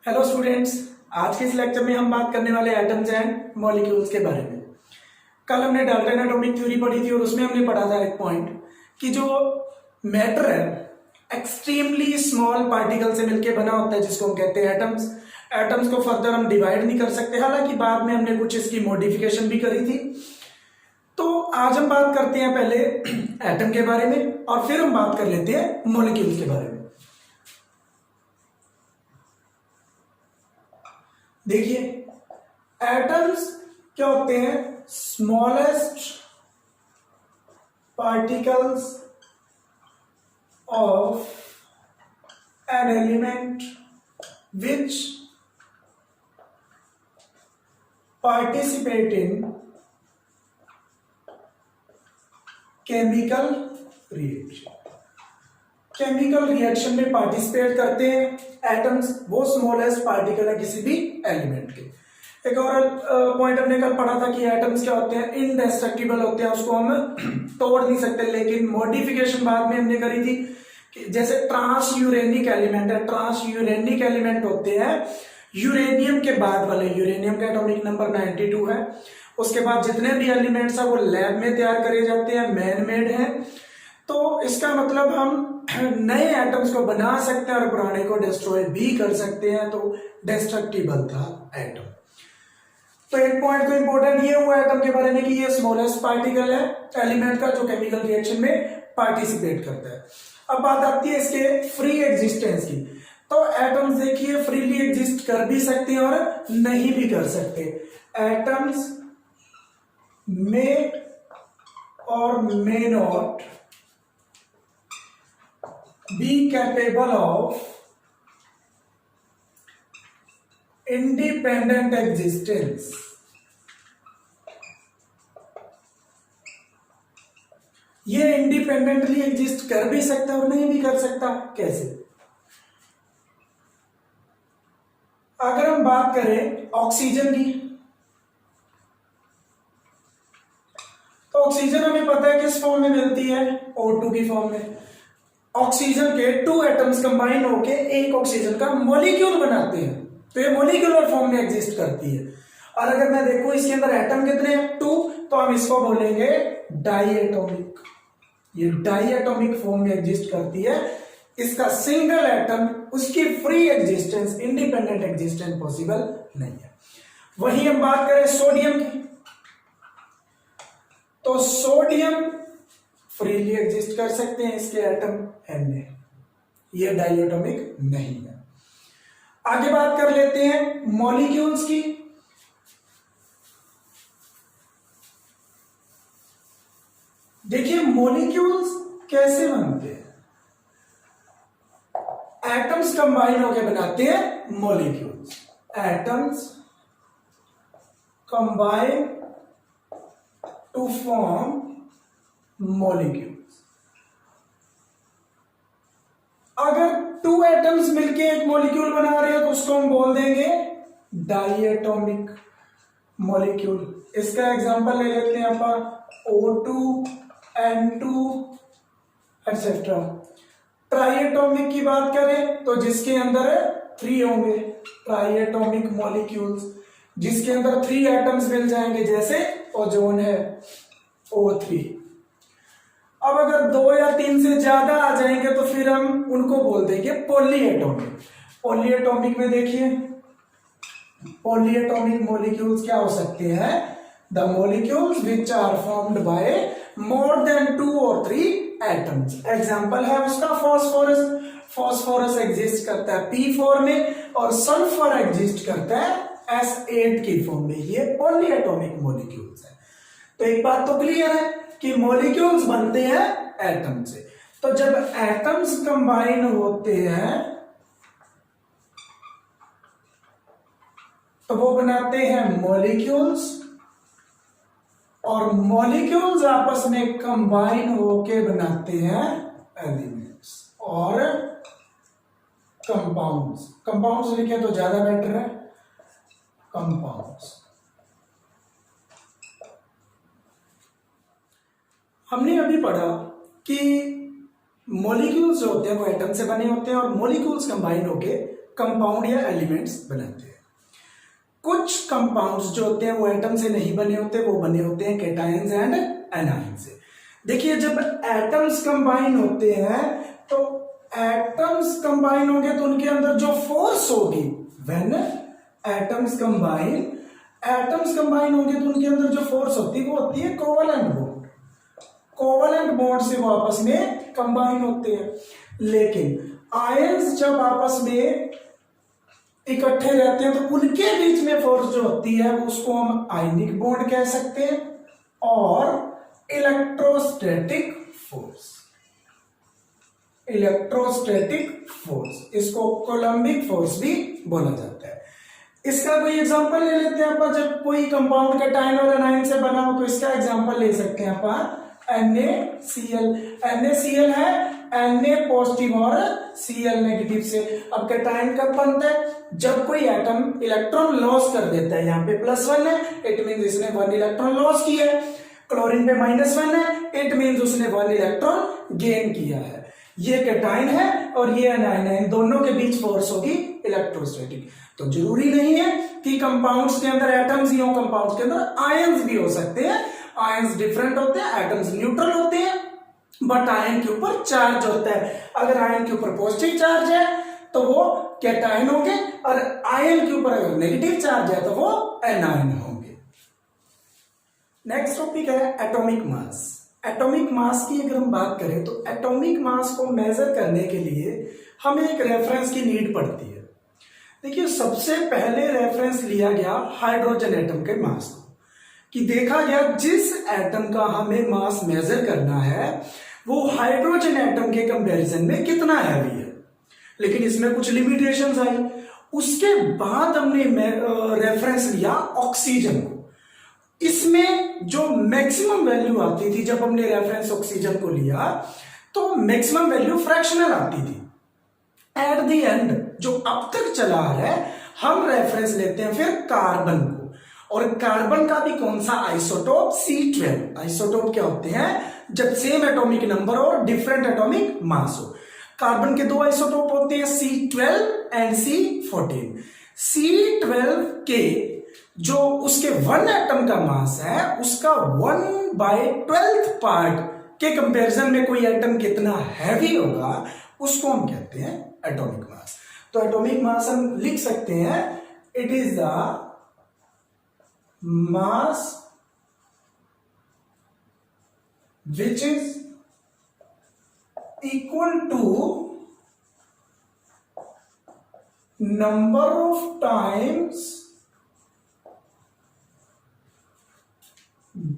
Hello students. आज के इस लेक्चर में हम बात करने वाले एटम्स एंड मॉलिक्यूल्स के बारे में। कल हमने डाल्टन एटॉमिक थ्योरी पढ़ी थी और उसमें हमने पढ़ा था एक पॉइंट कि जो मैटर है एक्सट्रीमली स्मॉल पार्टिकल से मिलकर बना होता है जिसको हम कहते हैं एटम्स। एटम्स को फर्दर हम डिवाइड नहीं कर सकते, हालांकि बाद में हमने कुछ इसकी मॉडिफिकेशन भी करी थी। तो आज हम बात करते हैं पहले एटम के बारे में और फिर हम बात कर लेते हैं मॉलिक्यूल्स के बारे में। देखिए, एटम्स क्या होते हैं? Smallest particles of an element which participate in chemical reaction. Chemical reaction में पार्टिसिपेट करते हैं एटम्स, वो स्मॉलेस्ट पार्टिकल है किसी भी एलिमेंट के। एक और पॉइंट हमने कल पढ़ा था कि एटम्स क्या होते हैं? इनडेस्ट्रक्टिबल होते हैं, उसको हम तोड़ नहीं सकते। लेकिन मॉडिफिकेशन बाद में हमने करी थी कि जैसे ट्रांस यूरेनिक एलिमेंट है, ट्रांस यूरेनिक एलिमेंट होते हैं यूरेनियम के बाद वाले। यूरेनियम का एटॉमिक नंबर 92 है। उसके बाद जितने भी एलिमेंट्स है वो लैब में तैयार करे जाते हैं, मैन मेड है। तो इसका मतलब हम नए एटम्स को बना सकते हैं और पुराने को डिस्ट्रॉय भी कर सकते हैं, तो डिस्ट्रक्टिबल था एटम। तो एक पॉइंट को इंपॉर्टेंट ये हुआ एटम के बारे में कि ये स्मॉलेस्ट पार्टिकल है एलिमेंट का जो केमिकल रिएक्शन में पार्टिसिपेट करता है। अब बात आती है इसके फ्री एग्जिस्टेंस की। तो एटम्स देखिए फ्रीली एग्जिस्ट कर भी सकते हैं और नहीं भी कर सकते। एटम्स में और may not be capable of independent existence। ये इंडिपेंडेंटली एग्जिस्ट कर भी सकता और नहीं भी कर सकता। कैसे? अगर हम बात करें ऑक्सीजन की, तो ऑक्सीजन हमें पता है किस फॉर्म में मिलती है? O2 की फॉर्म में। ऑक्सीजन के 2 एटम्स कंबाइन होके एक ऑक्सीजन का मॉलिक्यूल बनाते हैं, तो ये मॉलिक्यूलर फॉर्म में एग्जिस्ट करती है। और अगर मैं देखूं इसके अंदर एटम कितने हैं? 2, तो हम इसको बोलेंगे डाइएटॉमिक। ये डाइएटॉमिक फॉर्म में एग्जिस्ट करती है। इसका सिंगल एटम, उसकी free existence, independent existence possible नहीं है। वही हम बात करें सोडियम की, तो सोडियम फ्रीली एग्जिस्ट कर सकते हैं, इसके एटम Na, ये डाइएटॉमिक नहीं है। आगे बात कर लेते हैं मॉलिक्यूल्स की। देखिए मॉलिक्यूल्स कैसे बनते हैं? एटम्स कंबाइन होकर बनाते हैं molecules. Atoms combine to form molecules. अगर 2 एटम्स मिलके एक मॉलिक्यूल बना रहे हो तो उसको हम बोल देंगे डाइएटॉमिक मॉलिक्यूल। इसका एग्जांपल ले लेते हैं अपन, O2, N2 एक्सेट्रा। ट्राइएटॉमिक की बात करें तो जिसके अंदर 3 होंगे, ट्राइएटॉमिक मॉलिक्यूल्स, जिसके अंदर 3 एटम्स मिल जाएंगे, जैसे ओजोन है O3। अब अगर 2 या 3 से ज्यादा आ जाएंगे तो फिर हम उनको बोल देंगे पॉलीएटॉमिक। पॉलीएटॉमिक में देखिए पॉलीएटॉमिक मॉलिक्यूल्स क्या हो सकते हैं? The molecules which are formed by more than 2 और 3 एटम्स। एग्जांपल है उसका फॉस्फोरस। फॉस्फोरस एग्जिस्ट करता है P फॉर्म में और सल्फर एग्जिस्ट करता है S8 की फॉर्म में। ये पॉलीएटॉमिक मॉलिक्यूल्स है। तो एक बात तो क्लियर है कि मॉलिक्यूल्स बनते हैं एटम से। तो जब एटम्स कंबाइन होते हैं तो वो बनाते हैं मॉलिक्यूल्स, और मॉलिक्यूल्स आपस में कंबाइन होके बनाते हैं एलिमेंट्स और कंपाउंड्स। कंपाउंड्स लिखे तो ज्यादा बेटर है, कंपाउंड्स। हमने अभी पढ़ा कि मॉलिक्यूल्स जो होते हैं वो एटम से बने होते हैं और मॉलिक्यूल्स कंबाइन होके कंपाउंड या एलिमेंट्स बनाते हैं। कुछ कंपाउंड्स जो होते हैं वो एटम से नहीं बने होते, वो बने होते हैं कैटायंस एंड एनायन से। देखिए जब एटम्स कंबाइन होते हैं तो एटम्स कंबाइन होंगे तो उनके अंदर जो फोर्स होगी, व्हेन एटम्स कंबाइन होंगे तो उनके अंदर जो फोर्स होती है वो होती है कोवलेंट बॉन्ड। कोवलेंट बॉन्ड से वो आपस में कंबाइन होते हैं। लेकिन आयंस जब आपस में इकट्ठे रहते हैं तो उनके बीच में फोर्स जो होती है वो उसको हम आयनिक बॉन्ड कह सकते हैं और इलेक्ट्रोस्टैटिक फोर्स, इसको कोलम्बिक फोर्स भी बोला जाता है। इसका कोई एग्जांपल ले लेते हैं अपन। जब कोई कंपाउंड कैटायन और एनायन से बना हो तो इसका एग्जांपल ले सकते हैं अपन NaCl है Na पॉजिटिव और Cl नेगेटिव से। अब कैटायन कब बनता है? जब कोई एटम इलेक्ट्रॉन लॉस कर देता है। यहाँ पे +1 है, इट मीन इसने 1 इलेक्ट्रॉन लॉस किया है। क्लोरीन पे -1 है, इट मीन उसने 1 इलेक्ट्रॉन गेन किया है। ये कैटायन है और ये एनायन है, इन दोनों के बीच फोर्स होगी इलेक्ट्रोस्टैटिक। तो जरूरी नहीं है कि कंपाउंड्स के अंदर एटम्स ही हो, कंपाउंड्स के अंदर आयंस भी हो सकते हैं। आयंस डिफरेंट होते हैं, एटम्स न्यूट्रल होते हैं, बट आयन के ऊपर चार्ज होता है। अगर आयन के ऊपर पॉजिटिव चार्ज है तो वो कैटायन होंगे और आयन के ऊपर अगर नेगेटिव चार्ज है तो वो एनायन होंगे। नेक्स्ट टॉपिक है एटॉमिक मास। एटॉमिक मास की अगर हम बात करें तो एटॉमिक मास को मेजर करने के लिए हमें एक रेफरेंस की नीड पड़ती है। देखिए सबसे पहले रेफरेंस लिया गया हाइड्रोजन एटम के मास को, कि देखा गया जिस एटम का हमें मास मेजर करना है वो हाइड्रोजन एटम के कंपैरिजन में कितना हैवी है, लेकिन इसमें कुछ लिमिटेशंस आई। उसके बाद हमने रेफरेंस लिया ऑक्सीजन को। इसमें जो मैक्सिमम वैल्यू आती थी, जब हमने रेफरेंस ऑक्सीजन को लिया तो मैक्सिमम वैल्यू फ्रैक्शनल आती थी। एट द एंड जो अब तक चला आ रहा है, हम रेफरेंस लेते हैं फिर कार्बन को, और कार्बन का भी कौन सा आइसोटोप? C12। आइसोटोप क्या होते हैं? जब सेम एटॉमिक नंबर और डिफरेंट एटॉमिक मास हो। कार्बन के 2 आइसोटोप होते हैं, C12 एंड C14। C12 के जो उसके 1 एटम का मास है उसका 1/12 पार्ट के कंपैरिजन में कोई एटम कितना हैवी होगा उसको हम कहते हैं एटॉमिक मास। तो एटॉमिक मास हम लिख सकते हैं, it is the mass which is equal to number of times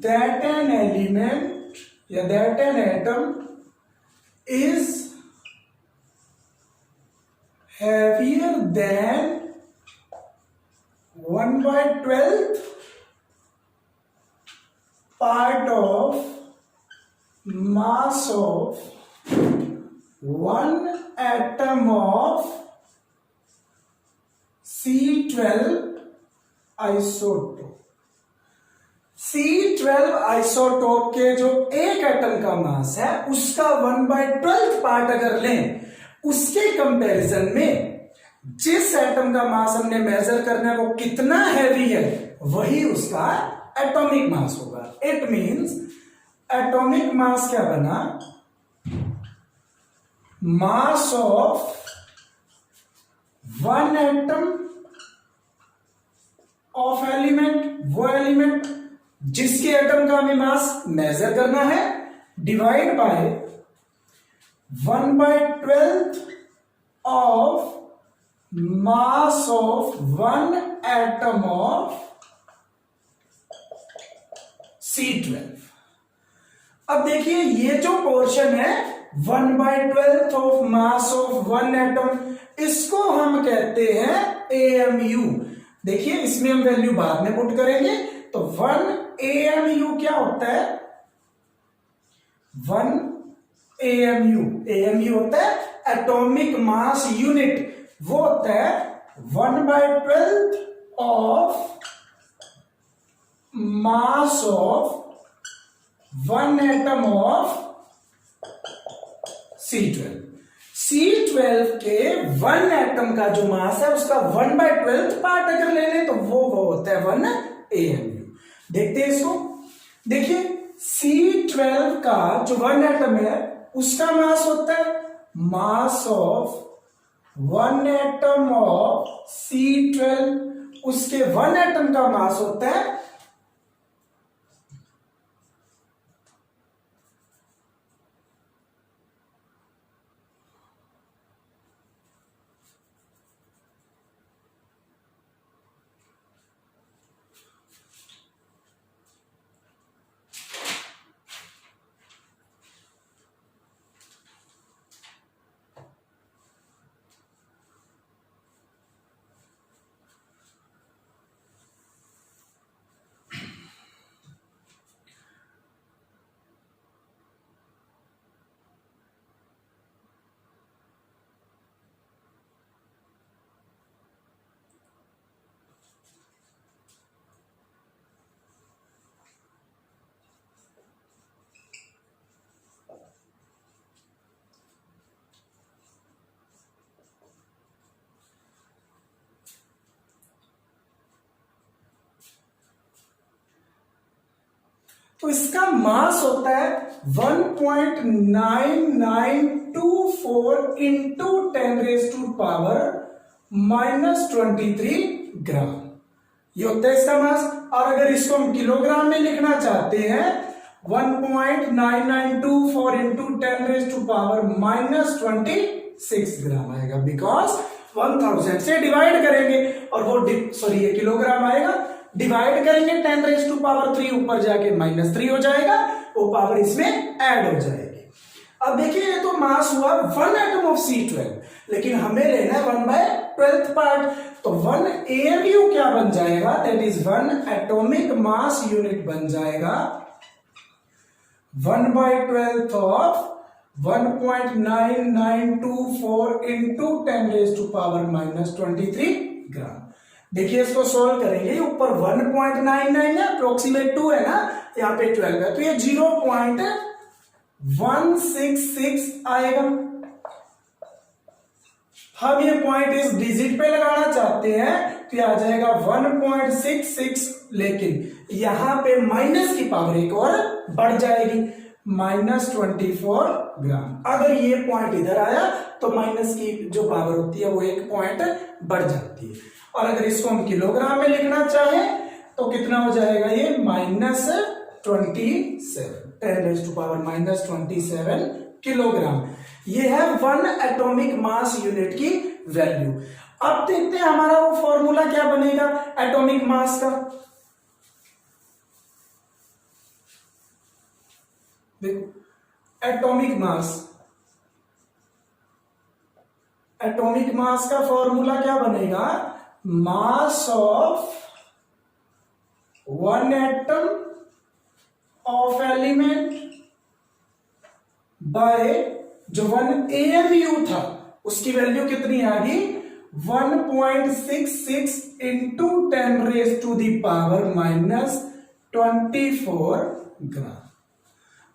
that an element या that an atom is heavier than 1/12 part of mass of 1 atom of C12 isotope. C12 isotope के जो एक atom का मास है उसका 1/12 part अगर लें, उसके कंपैरिजन में जिस एटम का मास हमने मेजर करना है वो कितना हैवी है, वही उसका एटॉमिक मास होगा। इट मींस एटॉमिक मास क्या बना? Mass of 1 atom of element, वो एलिमेंट जिसके एटम का हमें मास मेजर करना है, divide by 1/12 of mass of 1 atom of C12। अब देखिए ये जो पोर्शन है 1/12 ऑफ मास ऑफ 1 एटम, इसको हम कहते हैं AMU। देखिए इसमें हम वैल्यू बाद में पुट करेंगे, तो 1 AMU क्या होता है? 1 AMU होता है एटॉमिक मास यूनिट, वो होता है 1/12 of mass of 1 atom of C12। C12 के 1 एटम का जो मास है उसका 1/12 पार्ट अगर ले लें तो वो होता है 1 AMU। देखते हैं इसको। देखिए C12 का जो 1 एटम है उसका मास होता है mass of 1 atom of C12, उसके 1 एटम का मास होता है तो इसका मास होता है 1.9924 इंटू 10⁻⁻23 ग्राम, ये होता है इसका मास। और अगर इसको हम किलोग्राम में लिखना चाहते हैं 1.9924 इंटू 10⁻⁻26 ग्राम आएगा, बिकॉज 1000 से डिवाइड करेंगे और वो ये किलोग्राम आएगा, डिवाइड करेंगे 10⁻³ ऊपर जाके -3 हो जाएगा, वो पावर इसमें ऐड हो जाएगी। अब देखिए ये तो मास हुआ 1 एटम ऑफ C12, लेकिन हमें लेना है 1/12 पार्ट, तो 1 AMU क्या बन जाएगा, that is 1 atomic mass unit बन जाएगा 1/12 ऑफ 1.9924 इंटू 10⁻⁻23 ग्राम। देखिए इसको सॉल्व करेंगे, ऊपर 1.99 है, अप्रोक्सीमेट 2 है ना, यहाँ पे 12 है, तो ये 0.166 आएगा। हम ये पॉइंट इस डिजिट पे लगाना चाहते हैं तो ये आ जाएगा 1.66, लेकिन यहां पे माइनस की पावर एक और बढ़ जाएगी, -24 ग्राम। अगर ये पॉइंट इधर आया तो माइनस की जो पावर होती है वो एक पॉइंट बढ़ जाती है। और अगर इसको हम किलोग्राम में लिखना चाहें तो कितना हो जाएगा, ये -27, 10⁻⁻27 किलोग्राम। ये है 1 एटॉमिक मास यूनिट की वैल्यू। अब देखते हैं हमारा वो फॉर्मूला क्या बनेगा एटॉमिक मास का। देखो एटॉमिक मास का फॉर्मूला क्या बनेगा, mass of 1 atom of element by जो 1 AMU था उसकी वैल्यू कितनी आ गई, 1.66 इंटू 10⁻⁻24 ग्राम।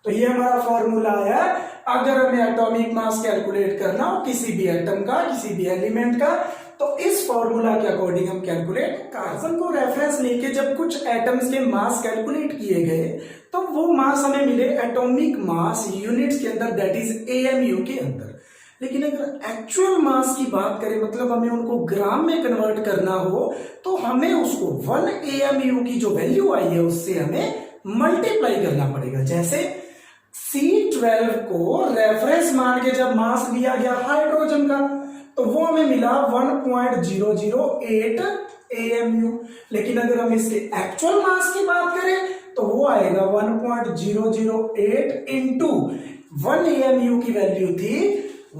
तो ये हमारा फॉर्मूला आया। अगर हमें एटॉमिक मास कैलकुलेट करना हो किसी भी एटम का, किसी भी एलिमेंट का, तो इस फॉर्मूला के अकॉर्डिंग हम कैलकुलेट कार्बन को रेफरेंस लेके जब कुछ एटम्स के मास कैलकुलेट किए गए तो वो मास हमें मिले एटॉमिक मास यूनिट्स के अंदर, दैट इज AMU के अंदर। लेकिन अगर एक्चुअल मास की बात करें, मतलब हमें उनको ग्राम में कन्वर्ट करना हो, तो हमें उसको 1 AMU की जो वैल्यू आई है उससे हमें मल्टीप्लाई करना पड़ेगा। जैसे C12 को रेफरेंस मान के जब मास लिया गया हाइड्रोजन का तो वो हमें मिला 1.008 AMU, लेकिन अगर हम इसके एक्चुअल मास की बात करें तो वो आएगा 1.008 इंटू 1 AMU की वैल्यू थी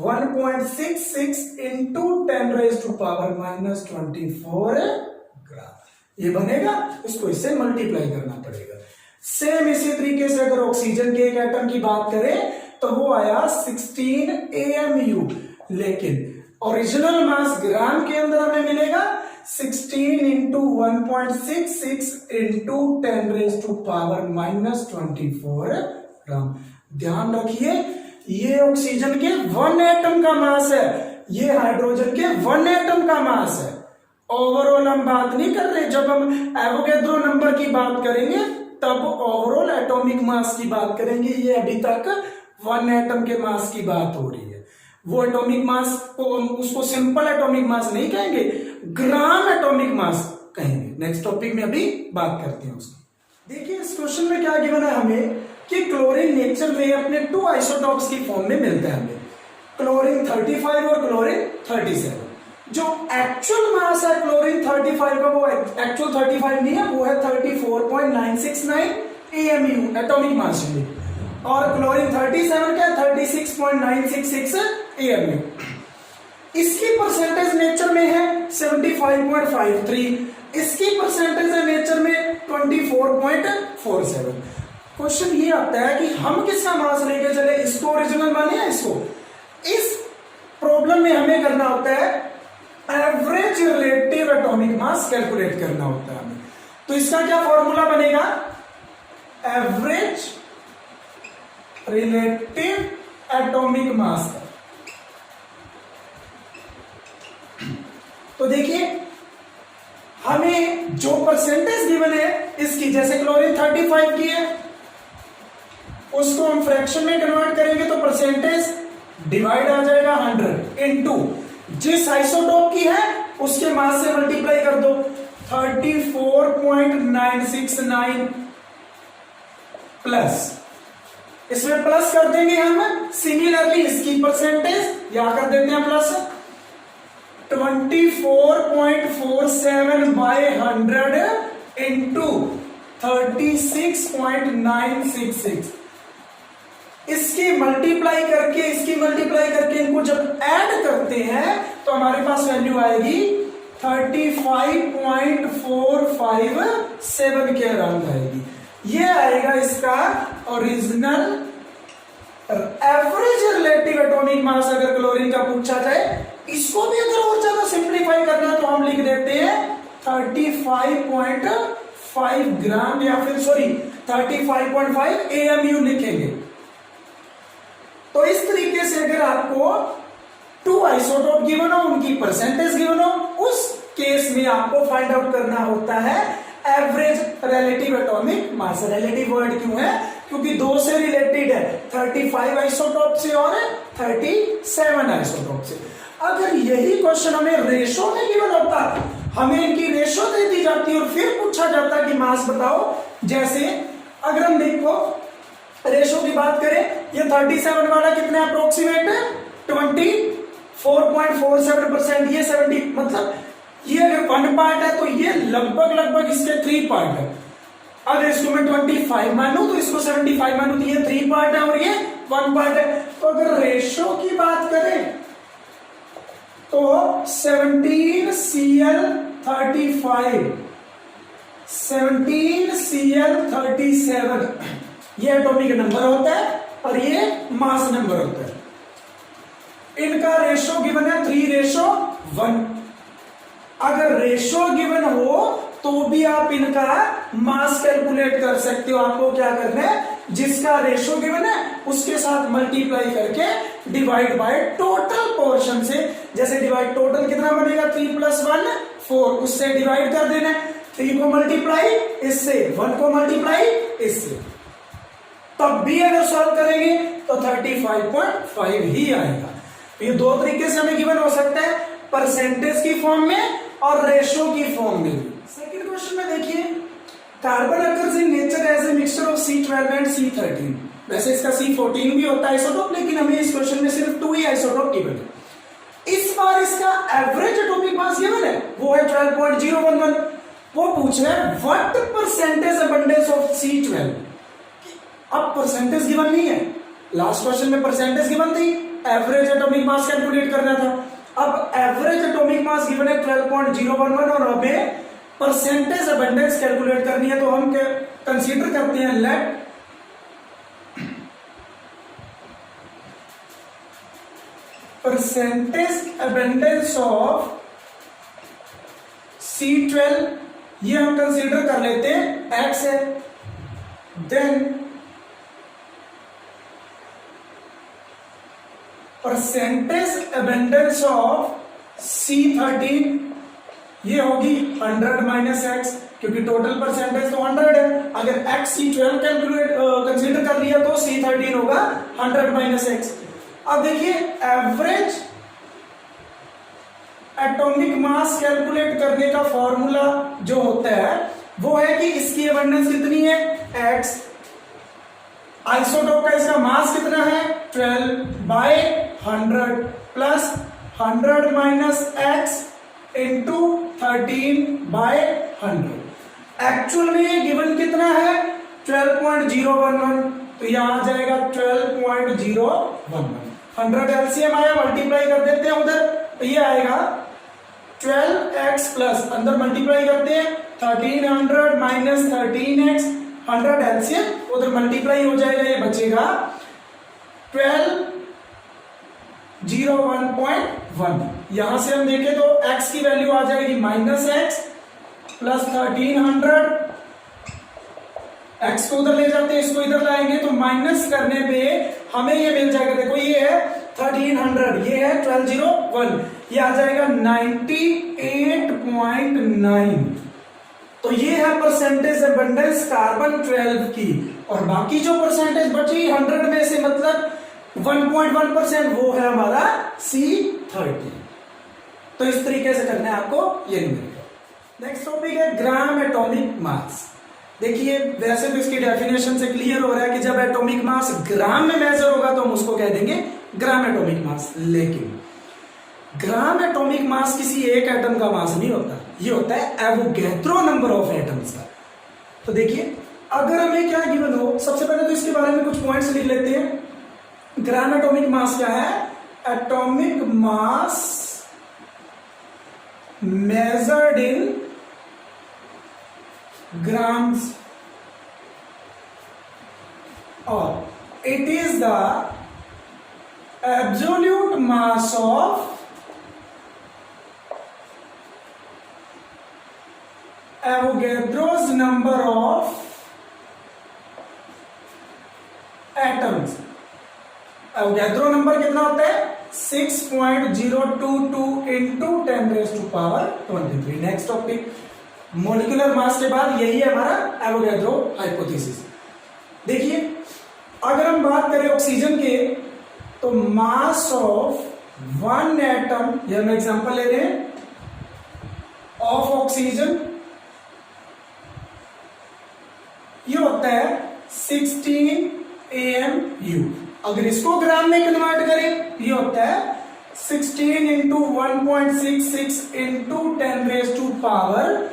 1.66 इंटू 10⁻⁻24 ग्राम। ये बनेगा, इसको इससे मल्टीप्लाई करना पड़ेगा। सेम इसी तरीके से अगर ऑक्सीजन के एक एटम की बात करें तो वो आया 16 AMU, लेकिन ओरिजिनल मास ग्राम के अंदर हमें मिलेगा 16 इंटू 1.66 इंटू 10⁻⁻24 ग्राम। ध्यान रखिए ये ऑक्सीजन के 1 एटम का मास है, ये हाइड्रोजन के 1 एटम का मास है। ओवरऑल हम बात नहीं कर रहे, जब हम एवोगैड्रो नंबर की बात करेंगे तब ओवरऑल एटॉमिक मास की बात करेंगे। ये अभी तक 1 एटम के मास की बात हो रही है। वो एटॉमिक मास को उसको सिंपल एटॉमिक मास नहीं कहेंगे, ग्राम एटॉमिक मास कहेंगे। नेक्स्ट टॉपिक में अभी बात करते हैं उसकी। देखिए इस क्वेश्चन में क्या गिवन है हमें कि क्लोरीन नेचर में अपने 2 आइसोटॉप्स की फॉर्म में मिलता है हमें, क्लोरीन 35 और क्लोरीन 37। जो एक्चुअल मास है क्लोरीन 35 का वो एक्चुअल 35 नहीं है, वो है 34.969 AMU एटॉमिक मास यूनिट, और क्लोरीन 37 का 36.966 AMU। इसकी परसेंटेज नेचर में है 75.53, इसकी परसेंटेज है नेचर में 24.47। क्वेश्चन ये आता है कि हम किसका मास लेके चले, इसको ओरिजिनल माने या इसको। इस प्रॉब्लम में हमें करना होता है average relative atomic mass calculate करना होता है हमें। तो इसका क्या फॉर्मूला बनेगा, एवरेज रिलेटिव एटॉमिक मास का। तो देखिए हमें जो परसेंटेज गिवन है इसकी, जैसे क्लोरीन 35 की है, उसको हम फ्रैक्शन में कन्वर्ट करेंगे तो परसेंटेज डिवाइड आ जाएगा 100 इनटू जिस आइसोटोप की है उसके मास से मल्टीप्लाई कर दो 34.969 प्लस, इसमें प्लस कर देंगे हम। सिमिलरली इसकी परसेंटेज या कर देते हैं प्लस 24.47 बाय 100 इंटू 36.966। इसकी मल्टीप्लाई करके इनको जब ऐड करते हैं तो हमारे पास वैल्यू आएगी 35.457 के अराउंड आएगी। ये आएगा इसका original average relative atomic mass अगर क्लोरीन का पूछा जाए। इसको भी अगर और ज्यादा सिंप्लीफाई करना है तो हम लिख देते हैं 35.5 ग्राम, या फिर 35.5 AMU लिखेंगे। तो इस तरीके से अगर आपको 2 आइसोटोप गिवन हो, उनकी परसेंटेज गिवन हो, उस केस में आपको फाइंड आउट करना होता है average relative atomic mass. Relative word क्यों है, क्योंकि 2 से रिलेटेड है, 35 आइसोटोप से और 37 आइसोटोप से। अगर यही क्वेश्चन हमें रेशो में गिवन होता, हमें इनकी रेशो दे दी जाती और फिर पूछा जाता कि मास बताओ। जैसे अगर हम देखो रेशो की बात करें, ये 37 वाला कितना अप्रोक्सीमेट है 24.47%, ये 70, मतलब ये अगर 1 पार्ट है तो ये लगभग इसके 3 पार्ट है। अगर इसको मैं 25 मानूं तो इसको 75 मानूं, तो ये 3 पार्ट है और ये 1 पार्ट है। तो अगर रेशो की बात करें तो 17Cl37 ये एटॉमिक नंबर होता है और ये मास नंबर होता है। इनका रेशो गिवन है 3:1। अगर रेशो गिवन हो तो भी आप इनका मास कैलकुलेट कर सकते हो। आपको क्या करना है, जिसका रेशो गिवन है उसके साथ मल्टीप्लाई करके डिवाइड बाय टोटल पोर्शन से, जैसे डिवाइड टोटल कितना बनेगा 3 + 1 4, उससे डिवाइड कर देना। 3 को मल्टीप्लाई इससे, 1 को मल्टीप्लाई इससे, तब भी अगर सॉल्व करेंगे तो 35.5 ही आएगा। ये 2 तरीके से हमें गिवन हो सकता है, परसेंटेज की फॉर्म में और रेशो की फॉर्म में। सेकंड क्वेश्चन में देखिए, carbon occurs in nature as a mixture of C12 and C13। वैसे इसका C14 भी होता है आइसोटोप, लेकिन हमें इस क्वेश्चन में सिर्फ 2 ही आइसोटोप गिवन है। इस बार इसका एवरेज एटॉमिक मास गिवन है, वो है 12.011। वो पूछ रहा है what percentage abundance of C12। अब परसेंटेज गिवन नहीं है, लास्ट क्वेश्चन में परसेंटेज गिवन थी, एवरेज एटॉमिक मास कैलकुलेट करना था। अब एवरेज एटॉमिक मास गिवन है 12.011 और हमें परसेंटेज अबंडेंस कैलकुलेट करनी है। तो हम कंसीडर करते हैं late percentage abundance of C12, ये हम कंसीडर कर लेते हैं X है। Then percentage abundance of C13 ये होगी 100 माइनस एक्स, क्योंकि टोटल परसेंटेज तो 100 है। अगर एक्स C12 कैलकुलेट कंसीडर कर लिया तो C13 होगा 100 माइनस एक्स। अब देखिए एवरेज एटॉमिक मास कैलकुलेट करने का फॉर्मूला जो होता है वो है कि इसकी अबंडेंस कितनी है x, आइसोटोप का इसका मास कितना है 12/100 plus 100 minus x into 13/100। Actual में ये गिवन कितना है 12.011, तो यहां आ जाएगा 12.011। 100 एलसीएम आया, मल्टीप्लाई कर देते हैं उधर, तो ये आएगा 12x प्लस अंदर मल्टीप्लाई करते हैं 1300 माइनस 13x, 100 एलसीएम उधर मल्टीप्लाई हो जाएगा, ये बचेगा 1201.1। यहां से हम देखें तो x की वैल्यू आ जाएगी माइनस एक्स प्लस 1300, x को उधर ले जाते हैं, इसको इधर लाएंगे तो माइनस करने पे हमें ये मिल जाएगा, देखो ये है 1300, ये है 1201, ये आ जाएगा 98.9। तो ये है परसेंटेज अबंडेंस कार्बन 12 की, और बाकी जो परसेंटेज बची 100 में से मतलब 1.1% वो है हमारा C13। तो इस तरीके से करना है आपको ये न्यूमेरिकल। नेक्स्ट टॉपिक है ग्राम एटॉमिक मास। देखिए वैसे तो इसकी डेफिनेशन से क्लियर हो रहा है कि जब एटॉमिक मास ग्राम में मेजर होगा तो हम उसको कह देंगे ग्राम एटॉमिक मास, लेकिन ग्राम एटॉमिक मास किसी एक एटम का मास नहीं होता, ये होता है एवोगैड्रो नंबर ऑफ एटम्स का। तो देखिए अगर हमें क्या गिवन हो, सबसे पहले तो इसके बारे में कुछ पॉइंट्स लिख लेते हैं। ग्राम एटॉमिक मास क्या है, atomic mass measured in grams, or it is the absolute mass of Avogadro's number of atoms। Avogadro number कितना होता है 6.022 into 10⁻23। Next topic molecular mass के बाद यही है हमारा एवोगैड्रो हाइपोथेसिस। देखिए अगर हम बात करें ऑक्सीजन के तो मास ऑफ वन एटम, ये हम एग्जांपल ले रहे हैं ऑफ ऑक्सीजन, ये होता है 16 AMU। अगर इसको ग्राम में कन्वर्ट करें ये होता है 16 इंटू 1.66 इंटू 10⁻⁻⁻⁴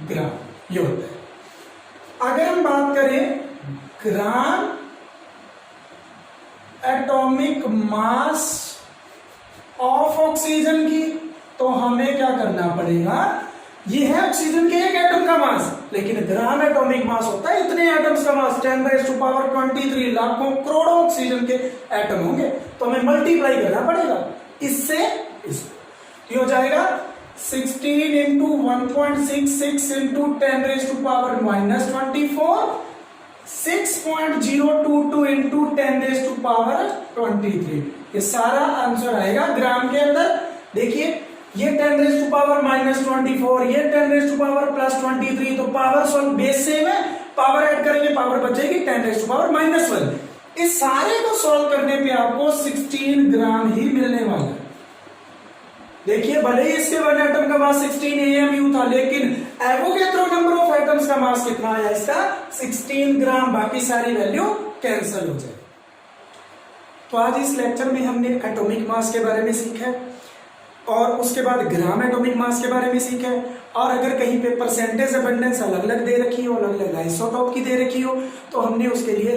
ग्राम ये होता है। अगर हम बात करें gram atomic mass of oxygen की तो हमें क्या करना पड़ेगा, ये है ऑक्सीजन के एक एटम का मास, लेकिन ग्राम एटॉमिक मास होता है इतने एटम्स का मास 10⁻23 लाखों करोड़ों ऑक्सीजन के एटम होंगे, तो हमें मल्टीप्लाई करना पड़ेगा इससे इसको। ये हो जाएगा 16 इंटू 1.66 इंटू 10⁻⁻24, 6.022 इंटू 10⁻23। ये सारा आंसर आएगा ग्राम के अंदर। देखिए ये 10⁻⁻24, ये 10⁻+23, तो पावर सॉल्व बेस सेम है, पावर ऐड करेंगे पावर बचेगी 10⁻⁻1। इस सारे को सॉल्व करने पे आपको 16 ग्राम ही मिलने वाला है। देखिए भले ही इसके वन एटम का मास 16 AMU था, लेकिन एवोगैड्रो नंबर ऑफ एटम्स का मास कितना आया इसका 16 ग्राम, बाकी सारी वैल्यू कैंसिल हो जाए। तो आज इस लेक्चर में हमने एटॉमिक मास के बारे में सीखा है और उसके बाद ग्राम एटॉमिक मास के बारे में सीखा है, और अगर कहीं पे परसेंटेज अबंडेंस अलग अलग दे रखी हो, अलग अलग आइसोटोप की दे रखी हो, तो हमने उसके लिए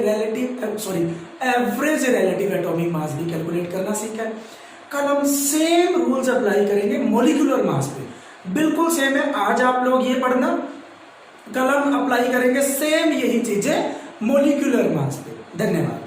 एवरेज रिलेटिव एटॉमिक मास भी कैलकुलेट करना सीखा है। कल हम सेम रूल्स अप्लाई करेंगे मॉलिक्यूलर मास पे, बिल्कुल सेम है। आज आप लोग ये पढ़ना, कल हम अप्लाई करेंगे सेम यही चीजें मॉलिक्यूलर मास पे। धन्यवाद।